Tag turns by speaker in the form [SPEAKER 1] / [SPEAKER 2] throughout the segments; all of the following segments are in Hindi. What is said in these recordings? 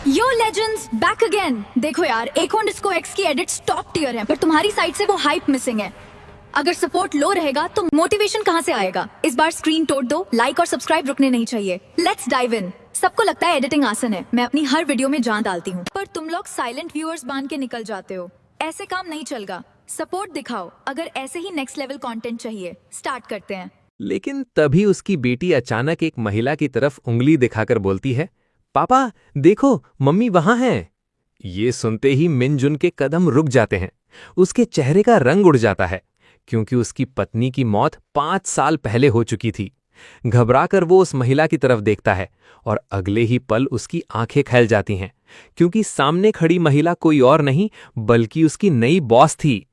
[SPEAKER 1] यो लेजेंड्स बैक अगेन। देखो यार, Acorn डिस्को X की एडिट्स टॉप टियर है, पर तुम्हारी साइड से वो हाइप मिसिंग है। अगर सपोर्ट लो रहेगा तो मोटिवेशन कहाँ से आएगा? इस बार स्क्रीन तोड़ दो, लाइक और सब्सक्राइब रुकने नहीं चाहिए। Let's dive in. सबको लगता है एडिटिंग आसान है, मैं अपनी हर वीडियो में जान डालती हूँ, पर तुम लोग साइलेंट व्यूअर्स बांध के निकल जाते हो। ऐसे काम नहीं चलेगा, सपोर्ट दिखाओ। अगर ऐसे ही नेक्स्ट लेवल कंटेंट चाहिए, स्टार्ट करते हैं।
[SPEAKER 2] लेकिन तभी उसकी बेटी अचानक एक महिला की तरफ उंगली दिखाकर बोलती है, पापा देखो, मम्मी वहां हैं। ये सुनते ही मिनजुन के कदम रुक जाते हैं। उसके चेहरे का रंग उड़ जाता है, क्योंकि उसकी पत्नी की मौत 5 साल पहले हो चुकी थी। घबराकर वो उस महिला की तरफ देखता है और अगले ही पल उसकी आंखें खैल जाती हैं, क्योंकि सामने खड़ी महिला कोई और नहीं बल्कि उसकी नई बॉस थी।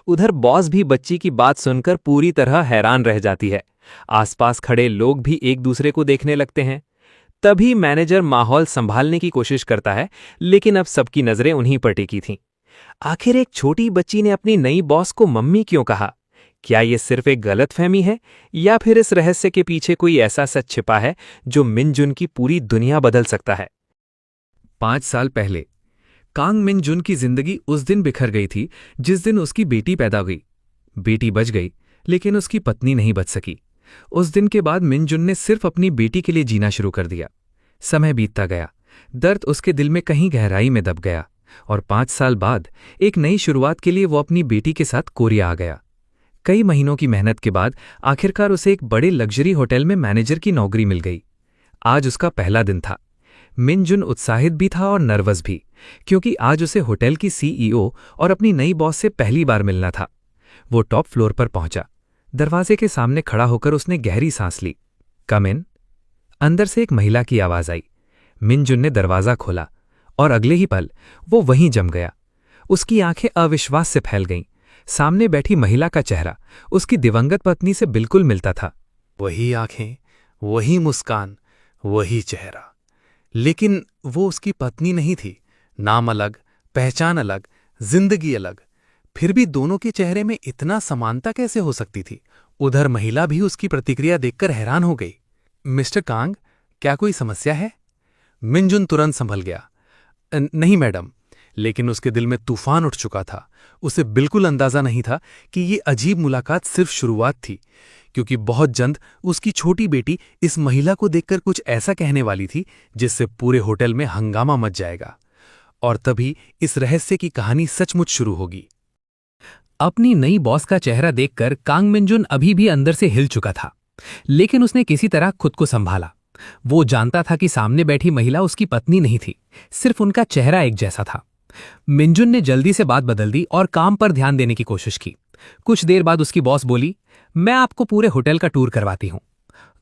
[SPEAKER 2] उधर बॉस भी बच्ची की बात सुनकर पूरी तरह हैरान रह जाती है। आसपास खड़े लोग भी एक दूसरे को देखने लगते हैं। तभी मैनेजर माहौल संभालने की कोशिश करता है, लेकिन अब सबकी नजरें उन्हीं पर टिकी थीं। आखिर एक छोटी बच्ची ने अपनी नई बॉस को मम्मी क्यों कहा? क्या ये सिर्फ एक गलतफहमी है, या फिर इस रहस्य के पीछे कोई ऐसा सच छिपा है जो मिनजुन की पूरी दुनिया बदल सकता है?
[SPEAKER 3] 5 साल पहले कांग मिनजुन की जिंदगी उस दिन बिखर गई थी जिस दिन उसकी बेटी पैदा हुई। बेटी बच गई, लेकिन उसकी पत्नी नहीं बच सकी। उस दिन के बाद मिनजुन ने सिर्फ अपनी बेटी के लिए जीना शुरू कर दिया। समय बीतता गया, दर्द उसके दिल में कहीं गहराई में दब गया, और 5 साल बाद एक नई शुरुआत के लिए वो अपनी बेटी के साथ कोरिया आ गया। कई महीनों की मेहनत के बाद आखिरकार उसे एक बड़े लग्जरी होटल में मैनेजर की नौकरी मिल गई। आज उसका पहला दिन था। मिनजुन उत्साहित भी था और नर्वस भी, क्योंकि आज उसे होटल की सीईओ और अपनी नई बॉस से पहली बार मिलना था। वो टॉप फ्लोर पर पहुंचा। दरवाजे के सामने खड़ा होकर उसने गहरी सांस ली। कम इन। अंदर से एक महिला की आवाज आई। मिनजुन ने दरवाजा खोला और अगले ही पल वो वहीं जम गया। उसकी आंखें अविश्वास से फैल गईं। सामने बैठी महिला का चेहरा उसकी दिवंगत पत्नी से बिल्कुल मिलता था।
[SPEAKER 2] वही आंखें, वही मुस्कान, वही चेहरा। लेकिन वो उसकी पत्नी नहीं थी। नाम अलग, पहचान अलग, जिंदगी अलग। फिर भी दोनों के चेहरे में इतना समानता कैसे हो सकती थी? उधर महिला भी उसकी प्रतिक्रिया देखकर हैरान हो गई। मिस्टर कांग, क्या कोई समस्या है? मिनजुन तुरंत संभल गया। नहीं मैडम। लेकिन उसके दिल में तूफान उठ चुका था। उसे बिल्कुल अंदाजा नहीं था कि ये अजीब मुलाकात सिर्फ शुरुआत थी, क्योंकि बहुत जल्द उसकी छोटी बेटी इस महिला को देखकर कुछ ऐसा कहने वाली थी जिससे पूरे होटल में हंगामा मच जाएगा। और तभी इस रहस्य की कहानी सचमुच शुरू होगी।
[SPEAKER 3] अपनी नई बॉस का चेहरा देखकर कांग मिनजुन अभी भी अंदर से हिल चुका था, लेकिन उसने किसी तरह खुद को संभाला। वो जानता था कि सामने बैठी महिला उसकी पत्नी नहीं थी, सिर्फ उनका चेहरा एक जैसा था। मिनजुन ने जल्दी से बात बदल दी और काम पर ध्यान देने की कोशिश की। कुछ देर बाद उसकी बॉस बोली, मैं आपको पूरे होटल का टूर करवाती हूं।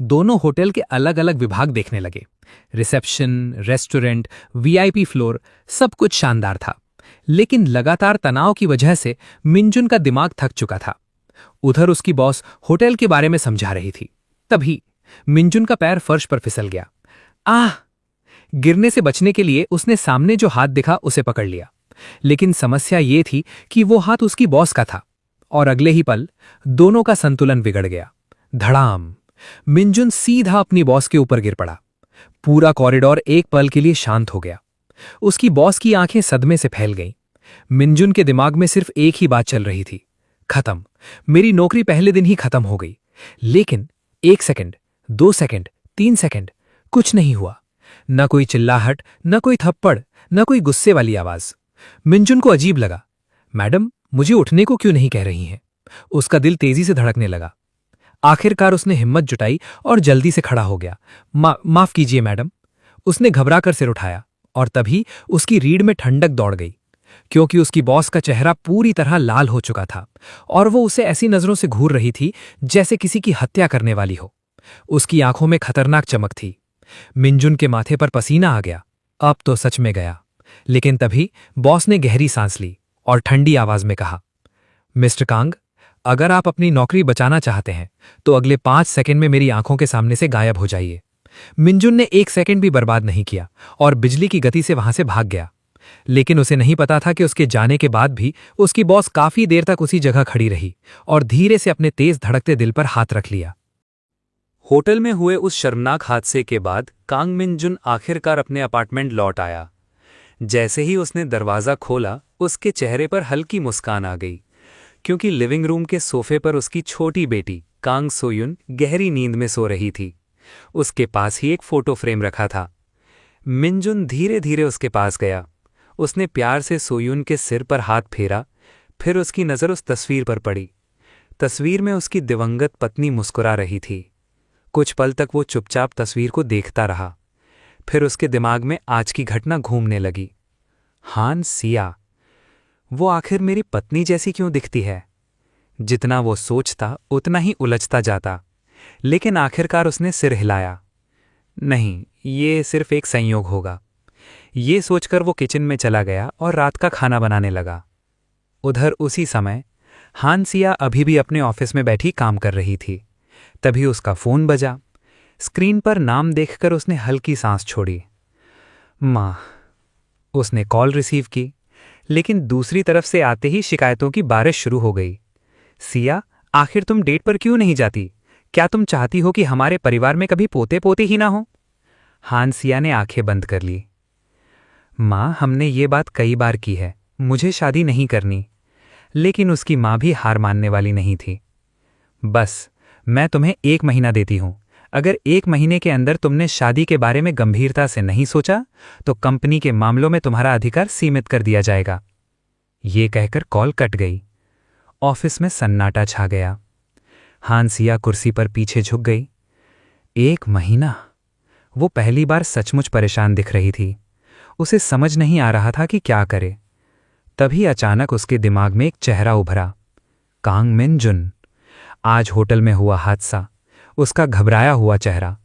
[SPEAKER 3] दोनों होटल के अलग अलग विभाग देखने लगे। रिसेप्शन, रेस्टोरेंट, वीआईपी फ्लोर, सब कुछ शानदार था। लेकिन लगातार तनाव की वजह से मिनजुन का दिमाग थक चुका था। उधर उसकी बॉस होटल के बारे में समझा रही थी। तभी मिनजुन का पैर फर्श पर फिसल गया। आह! गिरने से बचने के लिए उसने सामने जो हाथ दिखा उसे पकड़ लिया। लेकिन समस्या ये थी कि वो हाथ उसकी बॉस का था, और अगले ही पल दोनों का संतुलन बिगड़ गया। धड़ाम! मिनजुन सीधा अपनी बॉस के ऊपर गिर पड़ा। पूरा कॉरिडोर एक पल के लिए शांत हो गया। उसकी बॉस की आंखें सदमे से फैल गईं। मिनजुन के दिमाग में सिर्फ एक ही बात चल रही थी, खत्म। मेरी नौकरी पहले दिन ही खत्म हो गई। लेकिन 1 सेकंड, 2 सेकंड, 3 सेकंड, कुछ नहीं हुआ। न कोई चिल्लाहट, न कोई थप्पड़, न कोई गुस्से वाली आवाज। मिनजुन को अजीब लगा। मैडम, मुझे उठने को क्यों नहीं कह रही हैं? उसका दिल तेजी से धड़कने लगा। आखिरकार उसने हिम्मत जुटाई और जल्दी से खड़ा हो गया। माफ कीजिए मैडम। उसने घबराकर सिर उठाया, और तभी उसकी रीढ़ में ठंडक दौड़ गई, क्योंकि उसकी बॉस का चेहरा पूरी तरह लाल हो चुका था और वो उसे ऐसी नजरों से घूर रही थी जैसे किसी की हत्या करने वाली हो। उसकी आंखों में खतरनाक चमक थी। मिनजुन के माथे पर पसीना आ गया। अब तो सच में गया। लेकिन तभी बॉस ने गहरी सांस ली और ठंडी आवाज में कहा, मिस्टर कांग, अगर आप अपनी नौकरी बचाना चाहते हैं तो अगले 5 सेकंड में मेरी आंखों के सामने से गायब हो जाइए। मिनजुन ने 1 सेकंड भी बर्बाद नहीं किया और बिजली की गति से वहां से भाग गया। लेकिन उसे नहीं पता था कि उसके जाने के बाद भी उसकी बॉस काफी देर तक उसी जगह खड़ी रही और धीरे से अपने तेज धड़कते दिल पर हाथ रख लिया।
[SPEAKER 2] होटल में हुए उस शर्मनाक हादसे के बाद कांग मिनजुन आखिरकार अपने अपार्टमेंट लौट आया। जैसे ही उसने दरवाज़ा खोला उसके चेहरे पर हल्की मुस्कान आ गई, क्योंकि लिविंग रूम के सोफे पर उसकी छोटी बेटी कांग सोयुन गहरी नींद में सो रही थी। उसके पास ही एक फोटो फ्रेम रखा था। मिनजुन धीरे धीरे उसके पास गया। उसने प्यार से सोयुन के सिर पर हाथ फेरा, फिर उसकी नज़र उस तस्वीर पर पड़ी। तस्वीर में उसकी दिवंगत पत्नी मुस्कुरा रही थी। कुछ पल तक वो चुपचाप तस्वीर को देखता रहा। फिर उसके दिमाग में आज की घटना घूमने लगी। हान सिया, वो आखिर मेरी पत्नी जैसी क्यों दिखती है? जितना वो सोचता उतना ही उलझता जाता, लेकिन आखिरकार उसने सिर हिलाया। नहीं, ये सिर्फ एक संयोग होगा। ये सोचकर वो किचन में चला गया और रात का खाना बनाने लगा। उधर उसी समय हान सिया अभी भी अपने ऑफिस में बैठी काम कर रही थी। तभी उसका फोन बजा। स्क्रीन पर नाम देखकर उसने हल्की सांस छोड़ी। माँ। उसने कॉल रिसीव की, लेकिन दूसरी तरफ से आते ही शिकायतों की बारिश शुरू हो गई। सिया, आखिर तुम डेट पर क्यों नहीं जाती? क्या तुम चाहती हो कि हमारे परिवार में कभी पोते पोते ही ना हो? हान सिया ने आंखें बंद कर ली। माँ, हमने ये बात कई बार की है, मुझे शादी नहीं करनी। लेकिन उसकी माँ भी हार मानने वाली नहीं थी। बस, मैं तुम्हें 1 महीना देती हूं। अगर 1 महीने के अंदर तुमने शादी के बारे में गंभीरता से नहीं सोचा, तो कंपनी के मामलों में तुम्हारा अधिकार सीमित कर दिया जाएगा। ये कहकर कॉल कट गई। ऑफिस में सन्नाटा छा गया। हान सिया कुर्सी पर पीछे झुक गई। 1 महीना? वो पहली बार सचमुच परेशान दिख रही थी। उसे समझ नहीं आ रहा था कि क्या करे। तभी अचानक उसके दिमाग में एक चेहरा उभरा। कांग मिनजुन। आज होटल में हुआ हादसा, उसका घबराया हुआ चेहरा,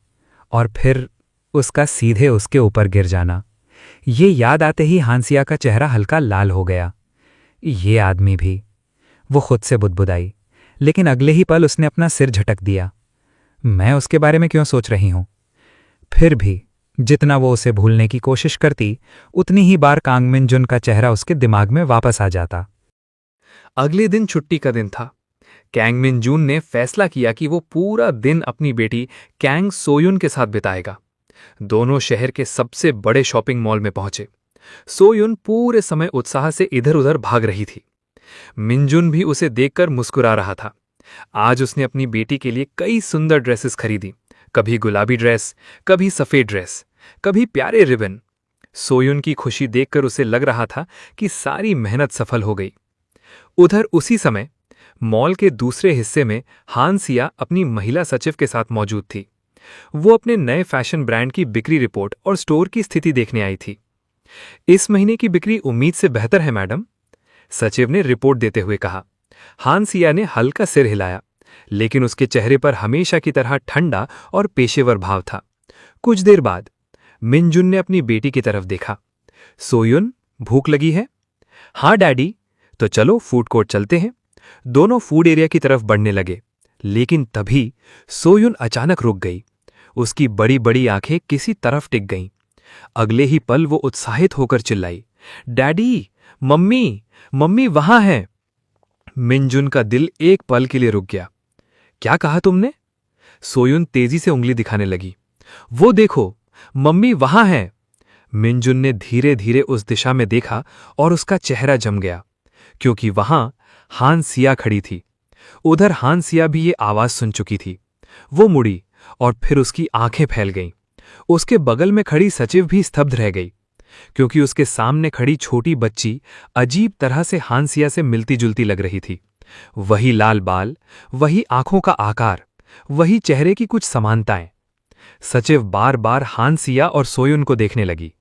[SPEAKER 2] और फिर उसका सीधे उसके ऊपर गिर जाना। ये याद आते ही हांसिया का चेहरा हल्का लाल हो गया। ये आदमी भी। वो खुद से बुदबुदाई, लेकिन अगले ही पल उसने अपना सिर झटक दिया। मैं उसके बारे में क्यों सोच रही हूं? फिर भी जितना वो उसे भूलने की कोशिश करती, उतनी ही बार कांग मिनजुन का चेहरा उसके दिमाग में वापस आ जाता।
[SPEAKER 3] अगले दिन छुट्टी का दिन था। कैंग मिनजून ने फैसला किया कि वो पूरा दिन अपनी बेटी कैंग सोयुन के साथ बिताएगा। दोनों शहर के सबसे बड़े शॉपिंग मॉल में पहुंचे। सोयुन पूरे समय उत्साह से इधर उधर भाग रही थी। मिनजुन भी उसे देखकर मुस्कुरा रहा था। आज उसने अपनी बेटी के लिए कई सुंदर ड्रेसेस खरीदी, कभी गुलाबी ड्रेस, कभी सफेद ड्रेस, कभी प्यारे रिबन। सोयुन की खुशी देखकर उसे लग रहा था कि सारी मेहनत सफल हो गई। उधर उसी समय मॉल के दूसरे हिस्से में हान सिया अपनी महिला सचिव के साथ मौजूद थी। वो अपने नए फैशन ब्रांड की बिक्री रिपोर्ट और स्टोर की स्थिति देखने आई थी। इस महीने की बिक्री उम्मीद से बेहतर है मैडम, सचिव ने रिपोर्ट देते हुए कहा। हान सिया ने हल्का सिर हिलाया, लेकिन उसके चेहरे पर हमेशा की तरह ठंडा और पेशेवर भाव था। कुछ देर बाद मिनजुन ने अपनी बेटी की तरफ देखा। सोयुन, भूख लगी है? हाँ डैडी, तो चलो फूड कोर्ट चलते हैं। दोनों फूड एरिया की तरफ बढ़ने लगे, लेकिन तभी सोयुन अचानक रुक गई। उसकी बड़ी बड़ी आंखें किसी तरफ टिक गईं। अगले ही पल वो उत्साहित होकर चिल्लाई, डैडी, मम्मी, मम्मी वहां है। मिनजुन का दिल एक पल के लिए रुक गया। क्या कहा तुमने? सोयुन तेजी से उंगली दिखाने लगी। वो देखो, मम्मी वहां है। मिनजुन ने धीरे धीरे उस दिशा में देखा और उसका चेहरा जम गया, क्योंकि वहां हान सिया खड़ी थी। उधर हान सिया भी ये आवाज सुन चुकी थी। वो मुड़ी और फिर उसकी आंखें फैल गईं। उसके बगल में खड़ी सचिव भी स्तब्ध रह गई, क्योंकि उसके सामने खड़ी छोटी बच्ची अजीब तरह से हान सिया से मिलती जुलती लग रही थी। वही लाल बाल, वही आंखों का आकार, वही चेहरे की कुछ समानताएं। सचिव बार बार हान सिया और सोयुन को देखने लगी।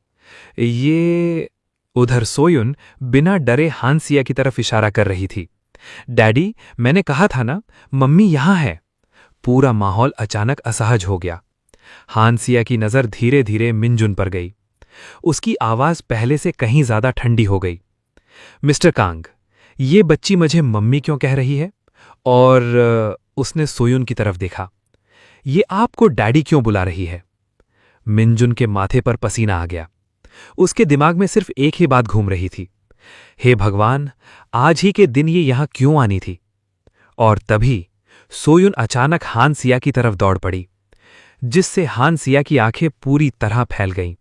[SPEAKER 3] ये उधर सोयुन बिना डरे हान सिया की तरफ इशारा कर रही थी। डैडी, मैंने कहा था ना, मम्मी यहां है। पूरा माहौल अचानक असहज हो गया। हान सिया की नजर धीरे धीरे मिनजुन पर गई। उसकी आवाज पहले से कहीं ज्यादा ठंडी हो गई। मिस्टर कांग, ये बच्ची मुझे मम्मी क्यों कह रही है? और उसने सोयुन की तरफ देखा। ये आपको डैडी क्यों बुला रही है? मिनजुन के माथे पर पसीना आ गया। उसके दिमाग में सिर्फ एक ही बात घूम रही थी, हे भगवान, आज ही के दिन ये यहां क्यों आनी थी? और तभी सोयुन अचानक हान सिया की तरफ दौड़ पड़ी, जिससे हान सिया की आंखें पूरी तरह फैल गईं।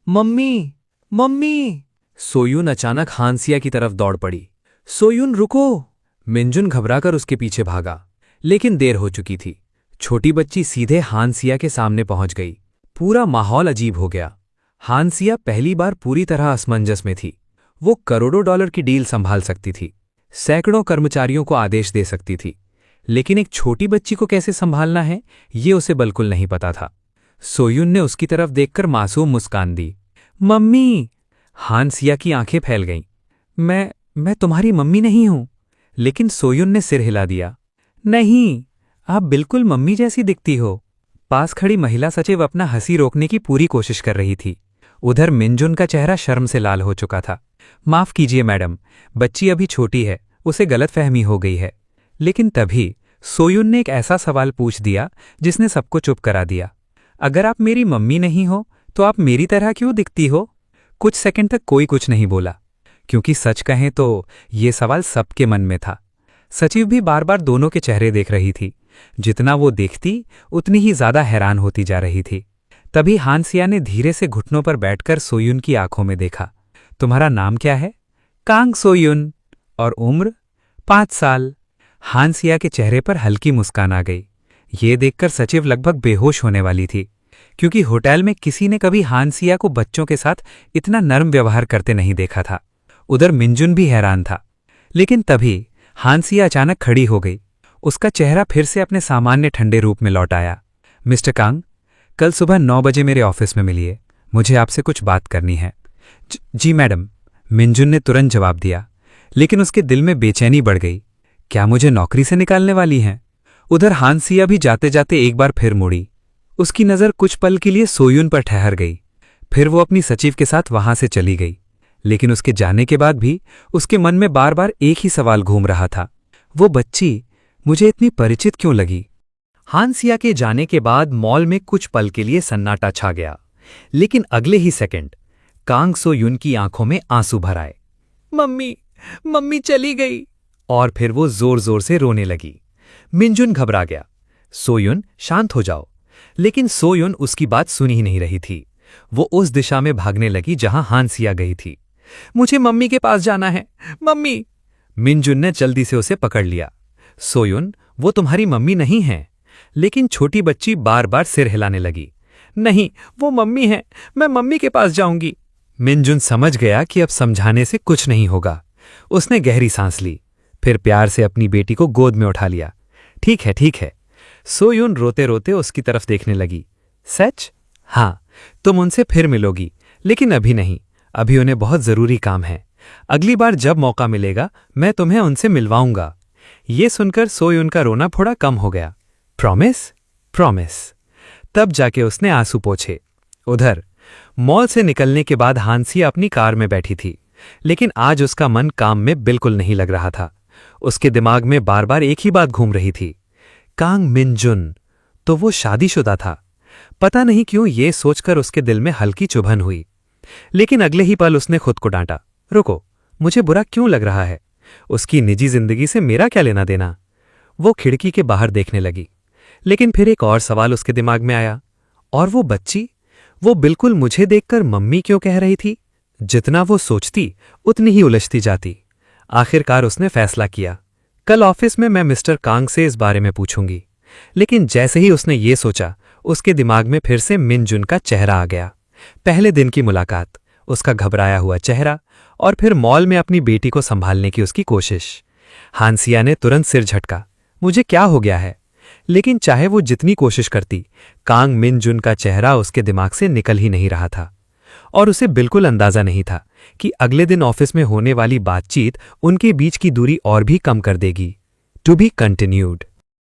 [SPEAKER 3] Mummy,
[SPEAKER 2] mummy! सोयून अचानक हांसिया की तरफ दौड़ पड़ी। सोयून रुको! मिंजुन घबराकर उसके पीछे भागा, लेकिन देर हो चुकी थी। छोटी बच्ची सीधे हांसिया के सामने पहुंच गई। पूरा माहौल अजीब हो गया। हांसिया पहली बार पूरी तरह असमंजस में थी। वो करोड़ों डॉलर की डील संभाल सकती थी, सैकड़ों कर्मचारियों को आदेश दे सकती थी, लेकिन एक छोटी बच्ची को कैसे संभालना है ये उसे बिल्कुल नहीं पता था। सोयून ने उसकी तरफ देखकर मासूम मुस्कान दी। मम्मी! हांसिया की आंखें फैल गईं। मैं तुम्हारी मम्मी नहीं हूं। लेकिन सोयून ने सिर हिला दिया। नहीं, आप बिल्कुल मम्मी जैसी दिखती हो। पास खड़ी महिला सचिव अपना हंसी रोकने की पूरी कोशिश कर रही थी। उधर मिंजुन का चेहरा शर्म से लाल हो चुका था। माफ कीजिए मैडम, बच्ची अभी छोटी है, उसे गलतफहमी हो गई है। लेकिन तभी सोयून ने एक ऐसा सवाल पूछ दिया जिसने सबको चुप करा दिया। अगर आप मेरी मम्मी नहीं हो तो आप मेरी तरह क्यों दिखती हो? कुछ सेकंड तक कोई कुछ नहीं बोला, क्योंकि सच कहें तो ये सवाल सबके मन में था। सचिव भी बार बार दोनों के चेहरे देख रही थी। जितना वो देखती उतनी ही ज्यादा हैरान होती जा रही थी। तभी हांसिया ने धीरे से घुटनों पर बैठकर सोयून की आंखों में देखा। तुम्हारा नाम क्या है? कांग सोयून। और उम्र? 5 साल। हांसिया के चेहरे पर हल्की मुस्कान आ गई। ये देखकर सचिव लगभग बेहोश होने वाली थी, क्योंकि होटल में किसी ने कभी हांसिया को बच्चों के साथ इतना नर्म व्यवहार करते नहीं देखा था। उधर मिंजुन भी हैरान था। लेकिन तभी हांसिया अचानक खड़ी हो गई। उसका चेहरा फिर से अपने सामान्य ठंडे रूप में लौट आया। मिस्टर कांग, कल सुबह 9 बजे मेरे ऑफिस में मिलिए, मुझे आपसे कुछ बात करनी है। जी मैडम, मिंजुन ने तुरंत जवाब दिया, लेकिन उसके दिल में बेचैनी बढ़ गई। क्या मुझे नौकरी से निकालने वाली हैं? उधर हांसिया भी जाते जाते एक बार फिर मुड़ी। उसकी नज़र कुछ पल के लिए सोयून पर ठहर गई। फिर वो अपनी सचिव के साथ वहां से चली गई। लेकिन उसके जाने के बाद भी उसके मन में बार बार एक ही सवाल घूम रहा था, वो बच्ची मुझे इतनी परिचित क्यों लगी? हांसिया के जाने के बाद मॉल में कुछ पल के लिए सन्नाटा छा गया, लेकिन अगले ही सेकंड कांग सोयून की आंखों में आंसू भर आए। मम्मी, मम्मी चली गई। और फिर वो जोर जोर से रोने लगी। मिंजुन घबरा गया। सोयून, शांत हो जाओ। लेकिन सोयून उसकी बात सुन ही नहीं रही थी। वो उस दिशा में भागने लगी जहां हांसिया गई थी। मुझे मम्मी के पास जाना है, मम्मी! मिंजुन ने जल्दी से उसे पकड़ लिया। सोयून, वो तुम्हारी मम्मी नहीं है। लेकिन छोटी बच्ची बार बार सिर हिलाने लगी। नहीं, वो मम्मी है, मैं मम्मी के पास जाऊंगी। मिंजुन समझ गया कि अब समझाने से कुछ नहीं होगा। उसने गहरी सांस ली, फिर प्यार से अपनी बेटी को गोद में उठा लिया। ठीक है, ठीक है। सोयून रोते रोते उसकी तरफ देखने लगी। सच? हाँ, तुम उनसे फिर मिलोगी, लेकिन अभी नहीं। अभी उन्हें बहुत जरूरी काम है। अगली बार जब मौका मिलेगा मैं तुम्हें उनसे मिलवाऊंगा। ये सुनकर सोयून का रोना थोड़ा कम हो गया। प्रॉमिस? प्रॉमिस। तब जाके उसने आंसू पोंछे। उधर मॉल से निकलने के बाद हांसिया अपनी कार में बैठी थी, लेकिन आज उसका मन काम में बिल्कुल नहीं लग रहा था। उसके दिमाग में बार बार एक ही बात घूम रही थी, कांग मिनजुन, तो वो शादीशुदा था। पता नहीं क्यों ये सोचकर उसके दिल में हल्की चुभन हुई। लेकिन अगले ही पल उसने खुद को डांटा, रुको, मुझे बुरा क्यों लग रहा है? उसकी निजी जिंदगी से मेरा क्या लेना देना? वो खिड़की के बाहर देखने लगी, लेकिन फिर एक और सवाल उसके दिमाग में आया, और वो बच्ची, वो बिल्कुल मुझे देखकर मम्मी क्यों कह रही थी? जितना वो सोचती उतनी ही उलझती जाती। आखिरकार उसने फैसला किया, कल ऑफिस में मैं मिस्टर कांग से इस बारे में पूछूंगी। लेकिन जैसे ही उसने ये सोचा, उसके दिमाग में फिर से मिनजुन का चेहरा आ गया। पहले दिन की मुलाकात, उसका घबराया हुआ चेहरा, और फिर मॉल में अपनी बेटी को संभालने की उसकी कोशिश। हांसिया ने तुरंत सिर झटका, मुझे क्या हो गया है? लेकिन चाहे वो जितनी कोशिश करती, कांग मिनजुन का चेहरा उसके दिमाग से निकल ही नहीं रहा था। और उसे बिल्कुल अंदाजा नहीं था कि अगले दिन ऑफिस में होने वाली बातचीत उनके बीच की दूरी और भी कम कर देगी। To be continued.